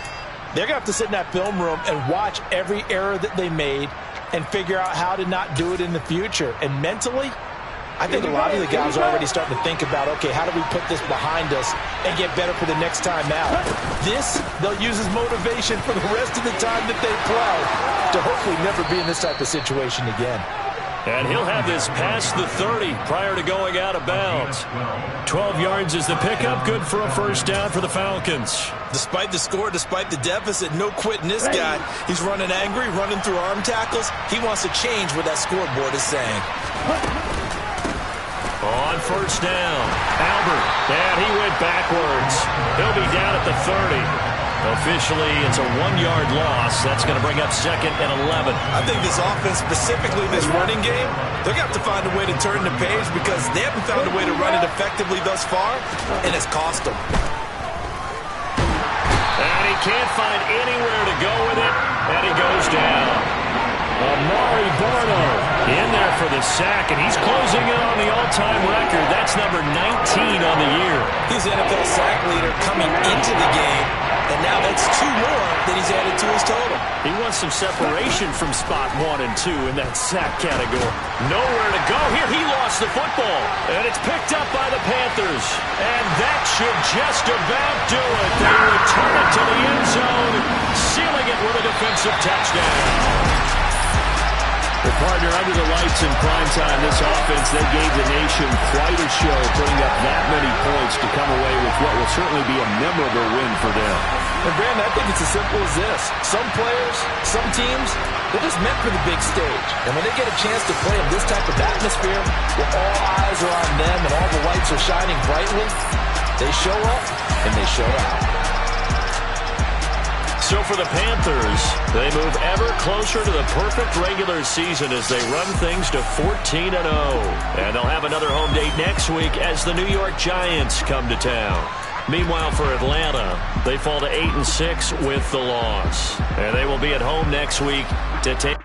they're going to have to sit in that film room and watch every error that they made and figure out how to not do it in the future. And mentally, I think a lot of the guys are already starting to think about, okay, how do we put this behind us and get better for the next time out? This, they'll use as motivation for the rest of the time that they play to hopefully never be in this type of situation again. And he'll have this past the 30 prior to going out of bounds. 12 yards is the pickup. Good for a first down for the Falcons. Despite the score, despite the deficit, no quitting this guy. He's running angry, running through arm tackles. He wants to change what that scoreboard is saying. On first down, Albert. And he went backwards. He'll be down at the 30. Officially, it's a 1-yard loss. That's going to bring up 2nd and 11. I think this offense, specifically this running game, they're going to have to find a way to turn the page because they haven't found a way to run it effectively thus far, and it's cost them. And he can't find anywhere to go with it, and he goes down. Amari Barno in there for the sack, and he's closing in on the all-time record. That's number 19 on the year. He's NFL sack leader coming into the game, and now that's 2 more that he's added to his total. He wants some separation from spot 1 and 2 in that sack category. Nowhere to go here. He lost the football, and it's picked up by the Panthers. And that should just about do it. They return it to the end zone, sealing it with a defensive touchdown. Well, partner, under the lights in prime time, this offense, they gave the nation quite a show, putting up that many points to come away with what will certainly be a memorable win for them. And Brandon, I think it's as simple as this. Some players, some teams, they're just meant for the big stage. And when they get a chance to play in this type of atmosphere, where all eyes are on them and all the lights are shining brightly, they show up and they show out. So for the Panthers, they move ever closer to the perfect regular season as they run things to 14-0. And they'll have another home date next week as the New York Giants come to town. Meanwhile, for Atlanta, they fall to 8-6 with the loss. And they will be at home next week to take...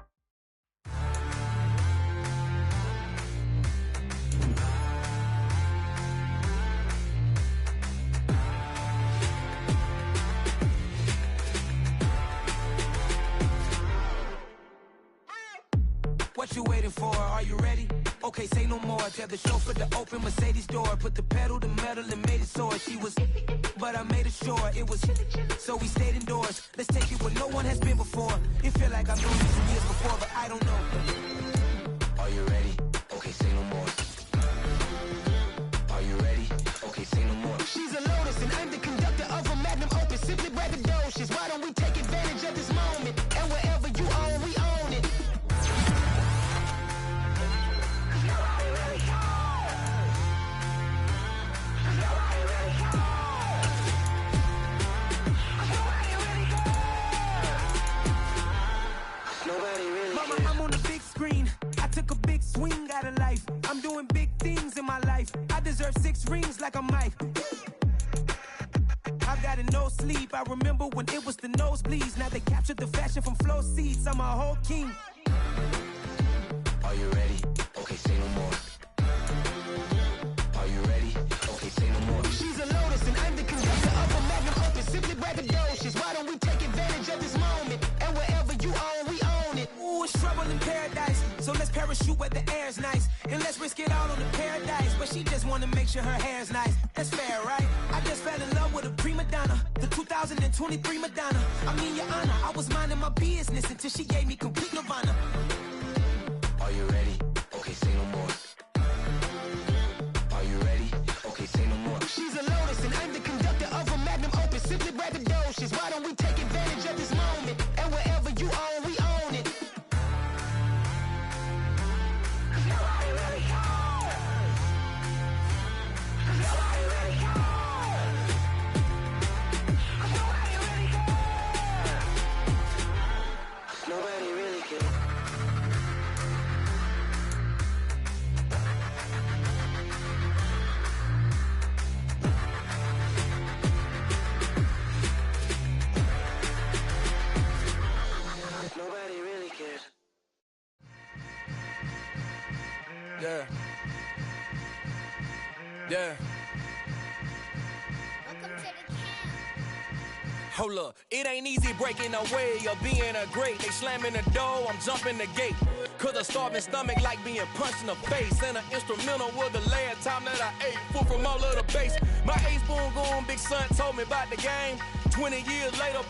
What you waiting for? Are you ready? Okay, say no more. Tell the chauffeur to open Mercedes door. Put the pedal to metal and made it soar. She was, but I made it sure it was. So we stayed indoors. Let's take it where no one has been before. It feel like I've known you some years before, but I don't know. Are you ready? Okay, say no more. Are you ready? Okay, say no more. She's a Lotus and I'm the conductor of a Magnum Opus. Simply braggadocious. Why don't we take advantage of this moment? And wherever you own, we own it. Mama, I'm on the big screen. I took a big swing out of life. I'm doing big things in my life. I deserve 6 rings like a Mike. I've got no sleep. I remember when it was the nosebleeds. Now they captured the fashion from flow seats. I'm a whole king. Are you ready? Okay, say no more. Are you ready? Okay, say no more. She's a Lotus and I'm the conductor of a Magnum Opus. Simply braggadocious. Why don't we take advantage of this moment? And wherever you own, we own it. Ooh, it's trouble in paradise. So let's parachute where the air's nice. And let's risk it all on the paradise. But she just wanna make sure her hair's nice. That's fair, right? I just fell in love with a prima donna. The 2023 Madonna. I mean, your honor, I was minding my business until she gave me complete nirvana. Are you ready? Okay, say no more. Are you ready? Okay, say no more. She's a Lotus and I'm the conductor of a Magnum Opus. Simply braggadocious. Why don't we take advantage of this moment? And wherever you own, we own it. Nobody really cares. Nobody really cares. Yeah. Yeah. Hold up, it ain't easy breaking away or being a great. They slamming the door, I'm jumping the gate. Cause a starving stomach like being punched in the face. And an instrumental was the last time that I ate food from all of the base. My ace boom going big son told me about the game. 20 years later,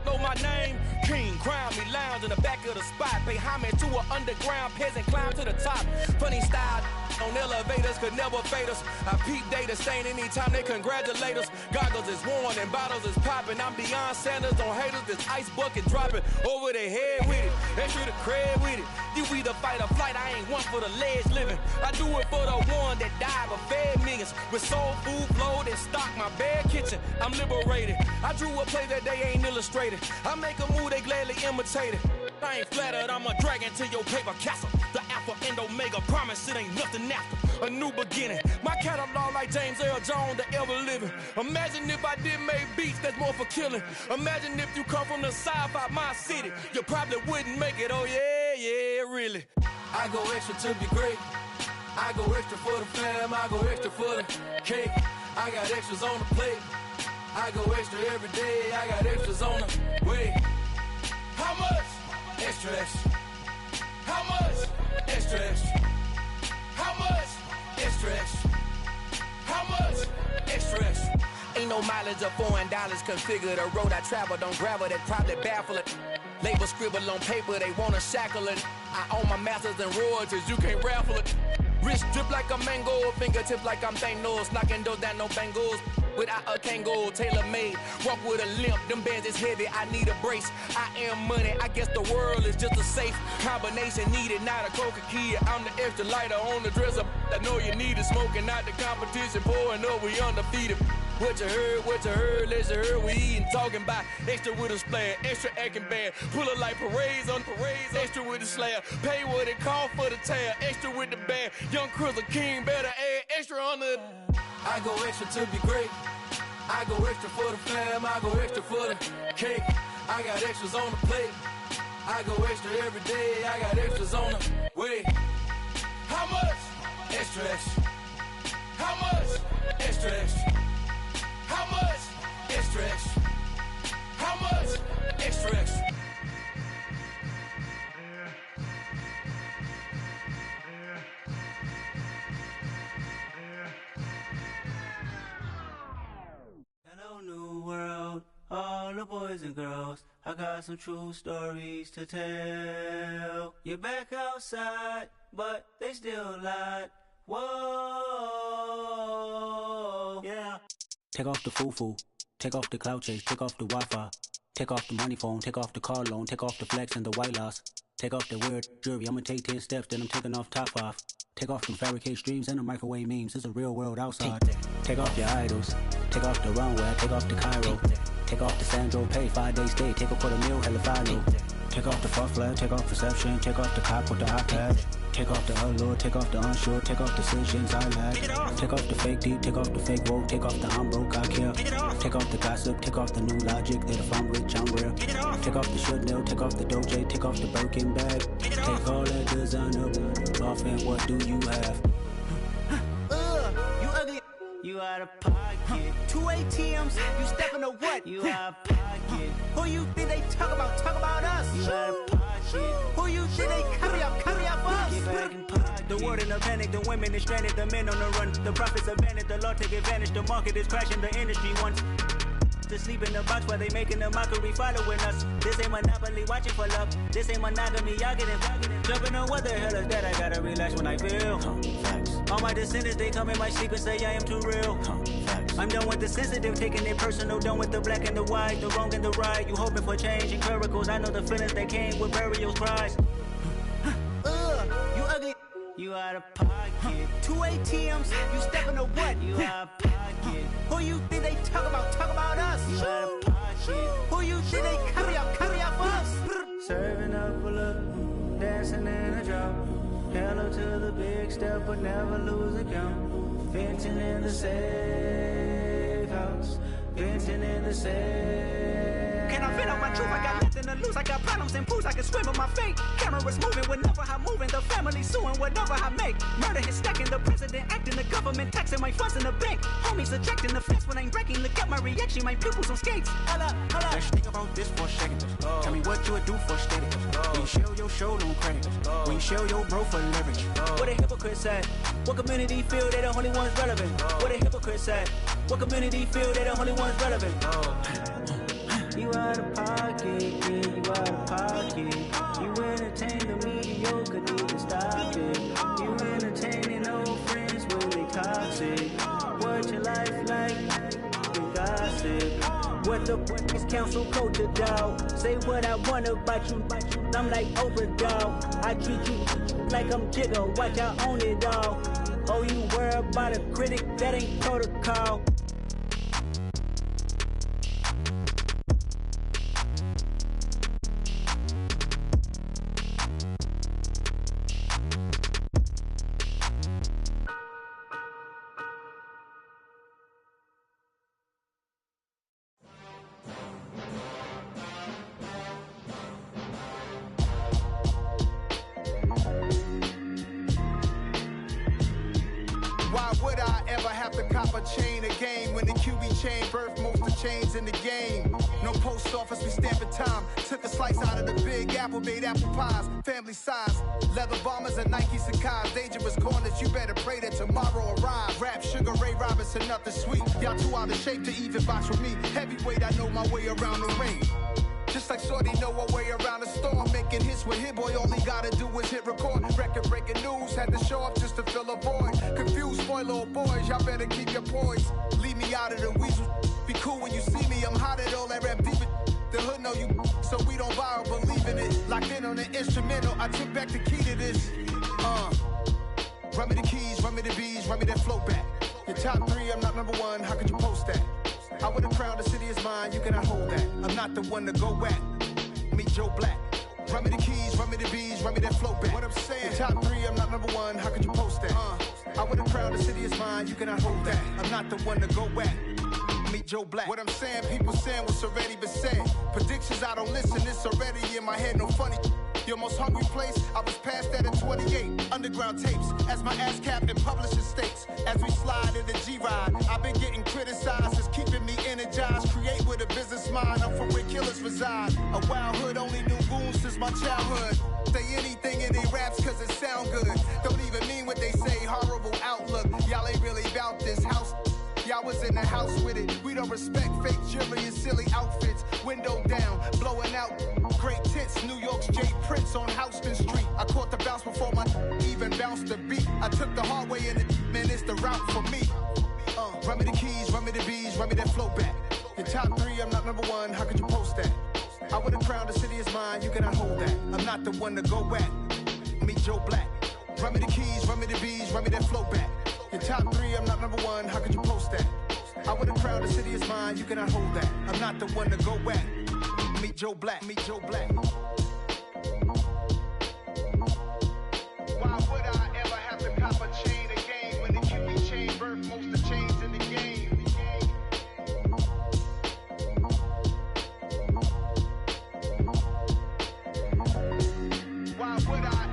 follow my name. King, crown me, lounge in the back of the spot. Pay homage to an underground peasant, climb to the top. Funny style on elevators could never fade us. I peep data stain anytime they congratulate us. Goggles is worn and bottles is popping. I'm Deion Sanders on haters, this ice bucket dropping over their head with it. Extra the cred with it. You either fight or flight, I ain't one for the ledge living. I do it for the one that died but fed millions. With soul food flowed and stock my bare kitchen. I'm liberated. I drew a play that they ain't illustrated. I make a move, they gladly imitate it. I ain't flattered, I'm a dragon to your paper castle. The Alpha and Omega, promise it ain't nothing after. A new beginning. My catalog like James Earl Jones, the ever living. Imagine if I did make beats that's more for killing. Imagine if you come from the south out my city. You probably wouldn't make it, oh yeah, yeah, really. I go extra to be great. I go extra for the fam, I go extra for the cake. I got extras on the plate. I go extra every day, I got extras on the way. How much? Extra, extra. How much? Extra, extra. How much? Extra, extra. How much? Extra, extra. Ain't no mileage of $4 configure the road I travel. Don't gravel that probably baffle it. Label scribble on paper, they wanna shackle it. I own my masters and royalties, you can't raffle it. Wrist drip like a mango, fingertips like I'm Thanos. Knocking doors down, no bangles. Without a Kangol, tailor-made. Walk with a limp, them bands is heavy, I need a brace. I am money, I guess the world is just a safe combination needed, not a coca kid. I'm the extra lighter on the dresser. I know you need it, smoking out the competition, pouring up, we undefeated. What you heard, let's hear we eating, talking about extra with a splash, extra acting bad, pull it like parades on parades, extra with the slab, pay what it cost for the tab, extra with the band, young Crystal King, better add extra on the. I go extra to be great. I go extra for the fam, I go extra for the cake. I got extras on the plate. I go extra every day, I got extras on the way. How much? Extra, extra. How much? Extra, extra. How much? Extra, extra. How much? Extra, extra. Hello, new world, all the boys and girls. I got some true stories to tell. You're back outside, but they still lied. Whoa, yeah. Take off the foo-foo, take off the cloud chase, take off the Wi-Fi, take off the money phone, take off the car loan, take off the flex and the white loss. Take off the weird jewelry, I'ma take 10 steps, then I'm taking off top 5. Take off them fabricated streams and the microwave memes, it's a real world outside. Take off your idols, take off the runway, take off the Cairo. Take off the Sandro pay, 5 days stay, take a quarter meal, hella follow. Take off the fuck flag, take off perception, take off the cop with the iPad. Take off the allure, take off the unsure, take off decisions I lack. Take off the fake deep, take off the fake woke, take off the I'm broke, I care. Take off the gossip, take off the new logic that if I'm rich, I'm real. Take off the Chanel, take off the Doja, take off the Birkin bag. Take all that designer off and what do you have? You ugly. You out of pocket. 2 ATMs, you stepping to what? You out of pocket. Who you think they talk about? Talk about us. You out of pocket. Who you think they carry up for us? Get back in pocket. The world in a panic, the women is stranded, the men on the run. The profits abandoned, the law take advantage. The market is crashing, the industry wants to sleep in the box while they making a mockery following us. This ain't monopoly, watching for love. This ain't monogamy, y'all getting jumping on what the hell is that? I gotta relax when I feel. All my descendants, they come in my sleep and say I am too real. I'm done with the sensitive, taking it personal. Done with the black and the white, the wrong and the right. You hoping for change and miracles. I know the feelings that came with burial cries. You ugly. You out of pocket. 2 ATMs, you stepping to what? You out of pocket. Who you think they talk about? Talk about us. You out of pocket. Who you think they carry up for us? Serving up a look, dancing in a drop. Hello to the big step, but never lose a count. Venting in the safe house. Venting in the safe. Can I vent out my truth? I got nothing to lose. I got problems and pools. I can swim with my fate. Cameras moving whenever I'm moving. The family suing whatever I make. Murder is stacking. The president acting. The government taxing my funds in the bank. Homies ejecting the fence when I'm breaking. Look at my reaction. My pupils on skates. Holla, holla. Let's think about this for a second. Tell me what you would do for steady. When you show your show, no credit. When you show your bro for leverage. What a hypocrite said. What community feel they the only ones relevant? What a hypocrite said. What community feel they the only ones relevant? You out of pocket, yeah, you out of pocket. You entertain the mediocre, need to stop it. You entertaining old friends when they toxic. What your life like? You gossip. What the fuck is council culture, dog? Say what I want about you, I'm like overdog. I treat you like I'm Jigga, watch I own it all. Oh, you worry about a critic, that ain't protocol. Why would I ever have to cop a chain a game when the QB chain birthed most of chains in the game? No post office, we stamping time. Took a slice out of the big apple, made apple pies, family size. Leather bombers and Nike Sacai's. Dangerous corners, you better pray that tomorrow arrive. Rap, Sugar Ray Robinson, nothing sweet. Y'all too out of shape to even box with me. Heavyweight, I know my way around the ring. Just like Shorty know her way around the storm. Making hits with Hit Boy, all he gotta do is hit record. Record breaking news, had to show up just to fill a void. Confused, spoiled little boys, y'all better keep your poise. Leave me out of the weasel. Be cool when you see me, I'm hot at all that rap deep. The hood know you, so we don't borrow, believe in it. Locked in on the instrumental, I took back the key to this. Run me the keys, run me the bees, run me that flow back. Your top 3, I'm not number 1, how could you post that? I would have crowned the city is mine, you cannot hold that. I'm not the one to go at. Meet Joe Black. Run me the keys, run me the bees, run me that flow back. What I'm saying, your top 3, I'm not number 1, how could you post that? I would have crowned the city is mine, you cannot hold that. I'm not the one to go at. Meet Joe Black. What I'm saying, people saying what's already been said. Predictions, I don't listen, it's already in my head, no funny. Your most hungry place, I was past that at 28. Underground tapes, as my ass capped in publishing states. As we slide in the G-Ride, I've been getting criticized, it's keeping me energized. Create with a business mind, I'm from where killers reside. A wild hood, only knew goons since my childhood. Say anything in they raps cause it sound good. Don't even mean what they say, horrible outlook. Y'all ain't really about this house. Y'all was in the house with it. We don't respect fake jewelry and silly outfits. Window down, blowing out great tits. New York's J. Prince on Houston Street. I caught the bounce before my even bounced the beat. I took the hard way in it, man, it's the route for me. Run me the keys, run me the bees, run me that flow back. Your top 3, I'm not number 1, how could you post that? I would have crowned the city is mine, you cannot hold that. I'm not the one to go at. Meet Joe Black. Run me the keys, run me the bees, run me that flow back. Your top 3, I'm not number 1, how could you post that? I would have crowned the city is mine, you cannot hold that. I'm not the one to go at. Meet Joe Black, meet Joe Black. Why would I ever have to cop a chain a game when the QB chain birthed most of chains in the game? Why would I?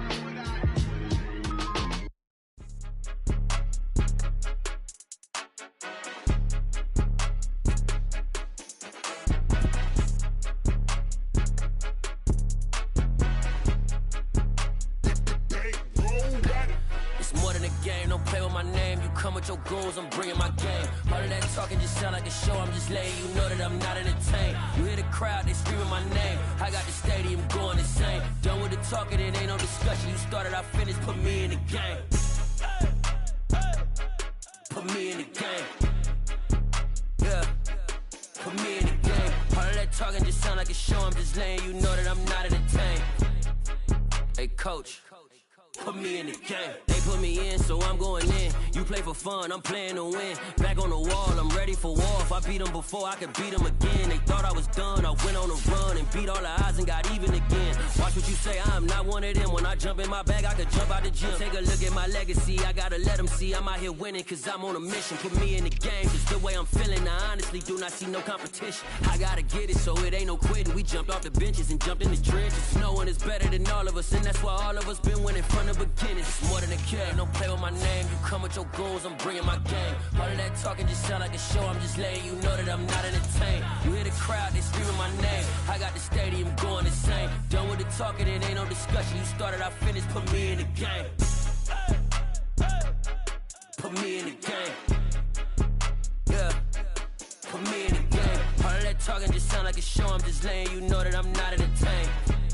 With your goons, I'm bringing my game. All of that talking just sound like a show. I'm just letting you know that I'm not entertained. You hear the crowd, they screaming my name. I got the stadium going insane. Done with the talking, it ain't no discussion. You started, I finished, put me in the game. Put me in the game. Yeah, put me in the game. All of that talking just sound like a show. I'm just letting you know that I'm not entertained. Hey, coach. Put me in the game. They put me in, so I'm going in. You play for fun, I'm playing to win. Back on the wall, I'm ready for war. If I beat them before, I could beat them again. They thought I was done, I went on a run and beat all the odds and got even again. Watch what you say, I'm not one of them. When I jump in my bag, I could jump out the gym. Take a look at my legacy, I gotta let them see I'm out here winning, cause I'm on a mission. Put me in the game, cause the way I'm feeling, I honestly do not see no competition. I gotta get it, so it ain't no quitting. We jumped off the benches and jumped in the trenches. No one is better than all of us, and that's why all of us been winning from the beginning. It's more than a game, don't play with my name. You come with your goons, I'm bringing my game. All of that talking just sound like a show. I'm just letting you know that I'm not entertained. You hear the crowd, they screaming my name. I got the stadium going insane. Done with the talking, it ain't no discussion. You started, I finished, put me in the game. Put me in the game. Yeah, put me in the game. All of that that talking just sound like a show. I'm just letting you know that I'm not entertained.